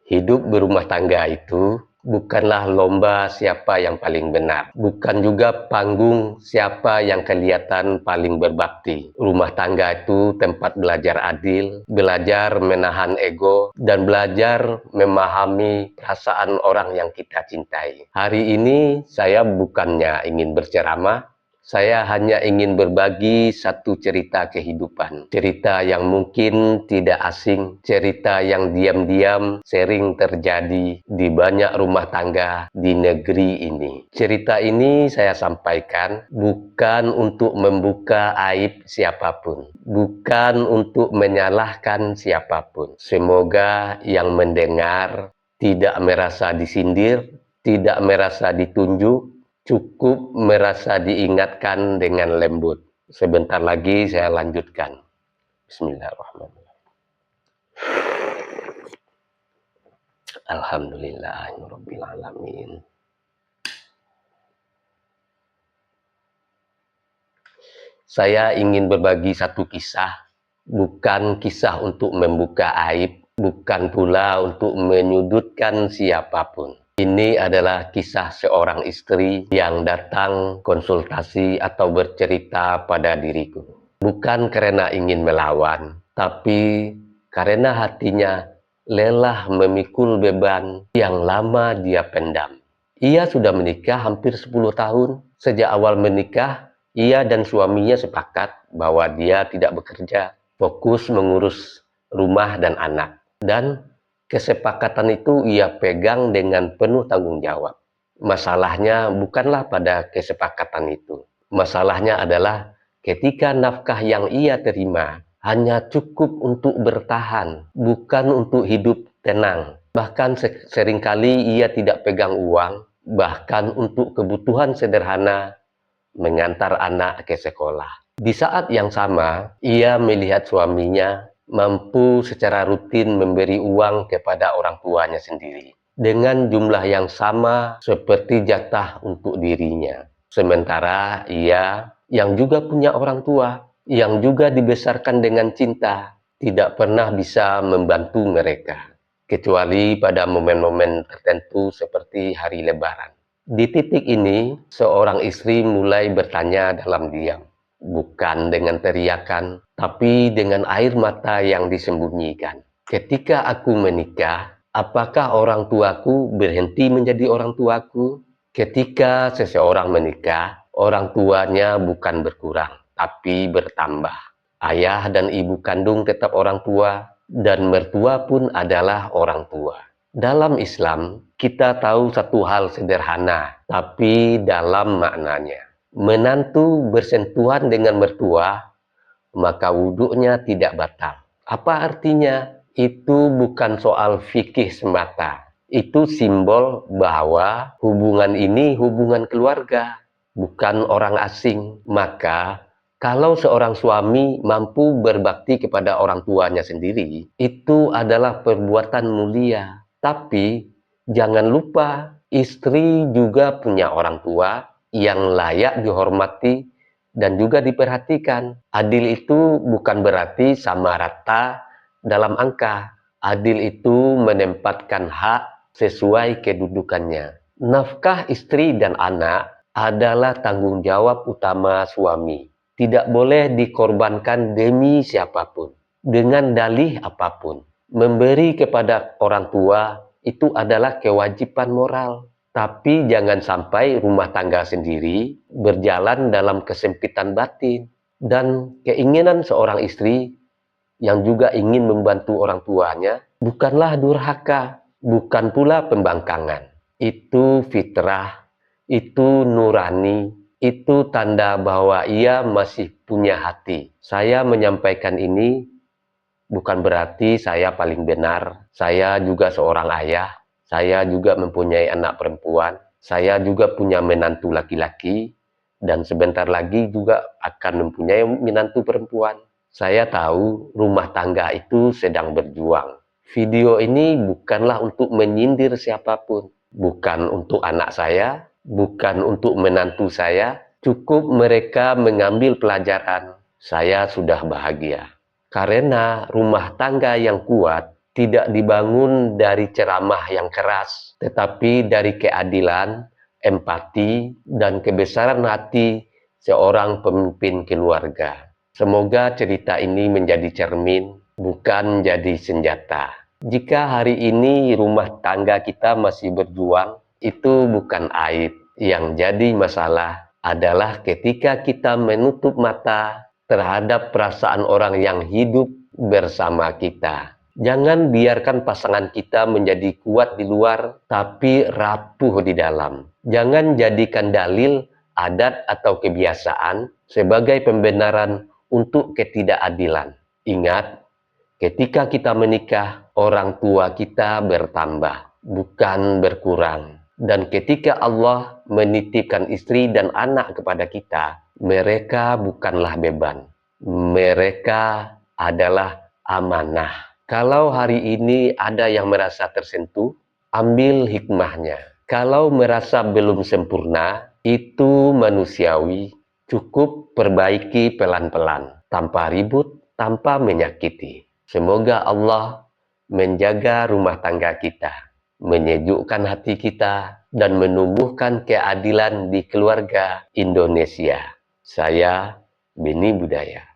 Hidup berumah tangga itu bukanlah lomba siapa yang paling benar, bukan juga panggung siapa yang kelihatan paling berbakti. Rumah tangga itu tempat belajar adil, belajar menahan ego, dan belajar memahami perasaan orang yang kita cintai. Hari ini saya bukannya ingin berceramah, saya hanya ingin berbagi satu cerita kehidupan. Cerita yang mungkin tidak asing, cerita yang diam-diam sering terjadi di banyak rumah tangga di negeri ini. Cerita ini saya sampaikan bukan untuk membuka aib siapapun, bukan untuk menyalahkan siapapun. Semoga yang mendengar tidak merasa disindir, tidak merasa ditunjuk, cukup merasa diingatkan dengan lembut. Sebentar lagi saya lanjutkan. Bismillahirrahmanirrahim. Alhamdulillahirabbil alamin. Saya ingin berbagi satu kisah, bukan kisah untuk membuka aib, bukan pula untuk menyudutkan siapapun. Ini adalah kisah seorang istri yang datang konsultasi atau bercerita pada diriku. Bukan karena ingin melawan, tapi karena hatinya lelah memikul beban yang lama dia pendam. Ia sudah menikah hampir 10 tahun. Sejak awal menikah, ia dan suaminya sepakat bahwa dia tidak bekerja, fokus mengurus rumah dan anak. Dan kesepakatan itu ia pegang dengan penuh tanggung jawab. Masalahnya bukanlah pada kesepakatan itu. Masalahnya adalah ketika nafkah yang ia terima hanya cukup untuk bertahan, bukan untuk hidup tenang. Bahkan seringkali ia tidak pegang uang, bahkan untuk kebutuhan sederhana mengantar anak ke sekolah. Di saat yang sama, ia melihat suaminya mampu secara rutin memberi uang kepada orang tuanya sendiri dengan jumlah yang sama seperti jatah untuk dirinya. Sementara ia yang juga punya orang tua, yang juga dibesarkan dengan cinta, tidak pernah bisa membantu mereka, kecuali pada momen-momen tertentu seperti hari Lebaran. Di titik ini, seorang istri mulai bertanya dalam diam, bukan dengan teriakan, tapi dengan air mata yang disembunyikan. Ketika aku menikah, apakah orang tuaku berhenti menjadi orang tuaku? Ketika seseorang menikah, orang tuanya bukan berkurang, tapi bertambah. Ayah dan ibu kandung tetap orang tua, dan mertua pun adalah orang tua. Dalam Islam, kita tahu satu hal sederhana, tapi dalam maknanya. Menantu bersentuhan dengan mertua, maka wuduknya tidak batal. Apa artinya? Itu bukan soal fikih semata. Itu simbol bahwa hubungan ini hubungan keluarga, bukan orang asing. Maka, kalau seorang suami mampu berbakti kepada orang tuanya sendiri, itu adalah perbuatan mulia. Tapi jangan lupa, istri juga punya orang tua yang layak dihormati dan juga diperhatikan. Adil itu bukan berarti sama rata dalam angka. Adil itu menempatkan hak sesuai kedudukannya. Nafkah istri dan anak adalah tanggung jawab utama suami. Tidak boleh dikorbankan demi siapapun, dengan dalih apapun. Memberi kepada orang tua itu adalah kewajiban moral. Tapi jangan sampai rumah tangga sendiri berjalan dalam kesempitan batin. Dan keinginan seorang istri yang juga ingin membantu orang tuanya bukanlah durhaka, bukan pula pembangkangan. Itu fitrah, itu nurani, itu tanda bahwa ia masih punya hati. Saya menyampaikan ini bukan berarti saya paling benar. Saya juga seorang ayah. Saya juga mempunyai anak perempuan. Saya juga punya menantu laki-laki. Dan sebentar lagi juga akan mempunyai menantu perempuan. Saya tahu rumah tangga itu sedang berjuang. Video ini bukanlah untuk menyindir siapapun. Bukan untuk anak saya, bukan untuk menantu saya. Cukup mereka mengambil pelajaran. Saya sudah bahagia. Karena rumah tangga yang kuat tidak dibangun dari ceramah yang keras, tetapi dari keadilan, empati, dan kebesaran hati seorang pemimpin keluarga. Semoga cerita ini menjadi cermin, bukan jadi senjata. Jika hari ini rumah tangga kita masih berjuang, itu bukan aib. Yang jadi masalah adalah ketika kita menutup mata terhadap perasaan orang yang hidup bersama kita. Jangan biarkan pasangan kita menjadi kuat di luar, tapi rapuh di dalam. Jangan jadikan dalil, adat, atau kebiasaan sebagai pembenaran untuk ketidakadilan. Ingat, ketika kita menikah, orang tua kita bertambah, bukan berkurang. Dan ketika Allah menitipkan istri dan anak kepada kita, mereka bukanlah beban. Mereka adalah amanah. Kalau hari ini ada yang merasa tersentuh, ambil hikmahnya. Kalau merasa belum sempurna, itu manusiawi. Cukup perbaiki pelan-pelan, tanpa ribut, tanpa menyakiti. Semoga Allah menjaga rumah tangga kita, menyejukkan hati kita, dan menumbuhkan keadilan di keluarga Indonesia. Saya Beni Budaya.